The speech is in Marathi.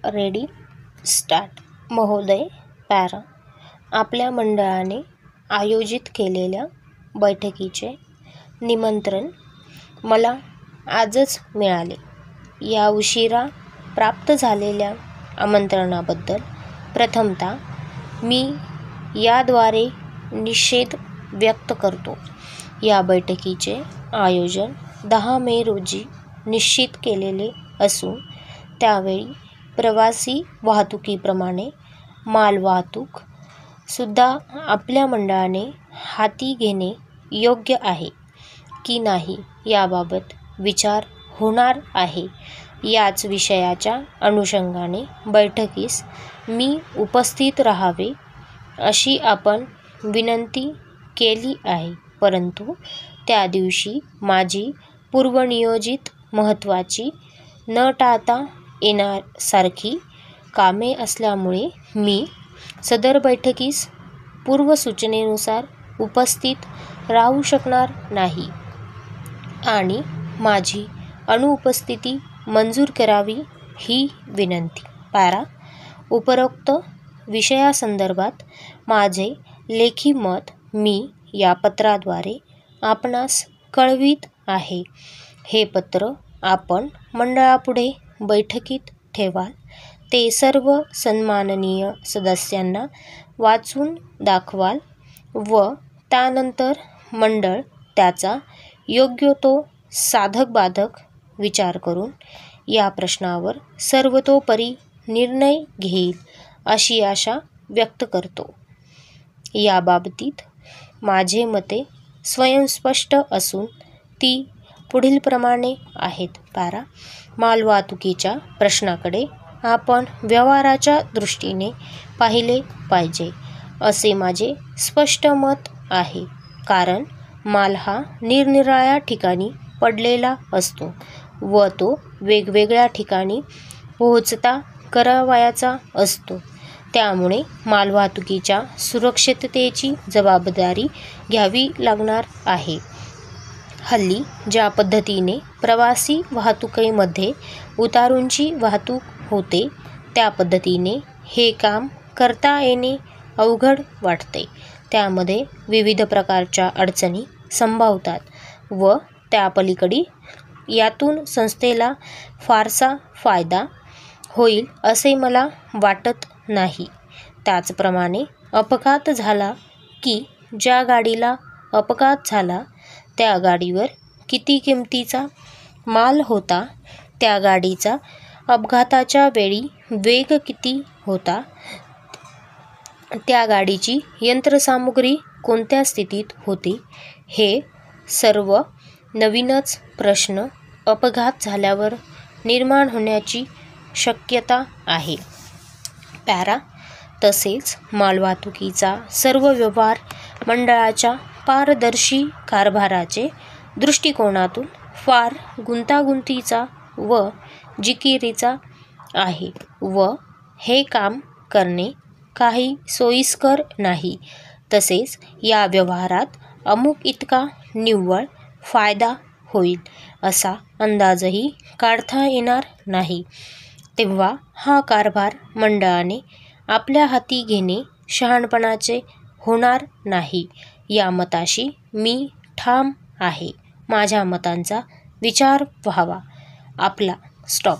Ready start. महोदय, पॅरा. आपल्या मंडळाने आयोजित केलेल्या बैठकीचे निमंत्रण मला आजच मिळाले. या उशिरा प्राप्त झालेल्या आमंत्रणाबद्दल प्रथमतः मी याद्वारे निषेध व्यक्त करतो. या बैठकीचे आयोजन 10 मे रोजी निश्चित केलेले असून त्यावेळी प्रवासी वाहतुकीप्रमाणे मालवाहतूक सुद्धा आपल्या मंडळाने हाती घेणे योग्य आहे की नाही याबाबत विचार होणार आहे. याच विषयाच्या अनुषंगाने बैठकीस मी उपस्थित राहावे अशी आपण विनंती केली आहे. परंतु त्या दिवशी माझी पूर्वनियोजित महत्त्वाची न टाळता येण्यासारखी कामे असल्यामुळे मी सदर बैठकीस पूर्वसूचनेनुसार उपस्थित राहू शकणार नाही आणि माझी अनुपस्थिती मंजूर करावी ही विनंती. पॅरा. उपरोक्त विषयासंदर्भात माझे लेखी मत मी या पत्राद्वारे आपणास कळवित आहे. हे पत्र आपण मंडळापुढे बैठकीत ठेवाल. ते सर्व सन्माननीय सदस्यांना वाचून दाखवाल व त्यानंतर मंडळ त्याचा योग्य तो साधक-बाधक विचार करून या प्रश्नावर सर्वतोपरी निर्णय घेईल अशी आशा व्यक्त करतो. याबाबतीत माझे मते स्वयंस्पष्ट असून ती पुढीलप्रमाणे आहेत. पॅरा. मालवाहतुकीच्या प्रश्नाकडे आपण व्यवहाराच्या दृष्टीने पाहिले पाहिजे असे माझे स्पष्ट मत आहे. कारण माल हा निरनिराळ्या ठिकाणी पडलेला असतो व तो वेगवेगळ्या ठिकाणी पोहोचता करावयाचा असतो. त्यामुळे मालवाहतुकीच्या सुरक्षिततेची जबाबदारी घ्यावी लागणार आहे. हल्ली ज्या पद्धतीने प्रवासी वाहतुकीमध्ये उतारूंची वाहतूक होते त्या पद्धतीने हे काम करता येणे अवघड वाटते. त्यामध्ये विविध प्रकारच्या अडचणी संभवतात व त्यापलीकडे यातून संस्थेला फारसा फायदा होईल असे मला वाटत नाही. त्याचप्रमाणे अपघात झाला की ज्या गाडीला अपघात झाला त्या गाडीवर किती किमतीचा माल होता, त्या गाडीचा अपघाताच्या वेळी वेग किती होता, त्या गाडीची यंत्रसामुग्री कोणत्या स्थितीत होती, हे सर्व नवीनच प्रश्न अपघात झाल्यावर निर्माण होण्याची शक्यता आहे. पॅरा. तसेच मालवाहतुकीचा सर्व व्यवहार मंडळाच्या पारदर्शी कारभाराचे दृष्टिकोनातून फार गुंतागुंतीचा व जिकिरीचा आहे व हे काम करणे काही सोयीस्कर नाही. तसेच या व्यवहारात अमुक इतका निव्वळ फायदा होईल असा अंदाजही काढता येणार नाही. तेव्हा हा कारभार मंडळाने आपल्या हाती घेणे शहाणपणाचे होणार नाही. या मताशी मी ठाम आहे. माझ्या मतांचा विचार व्हावा. आपला. स्टॉप.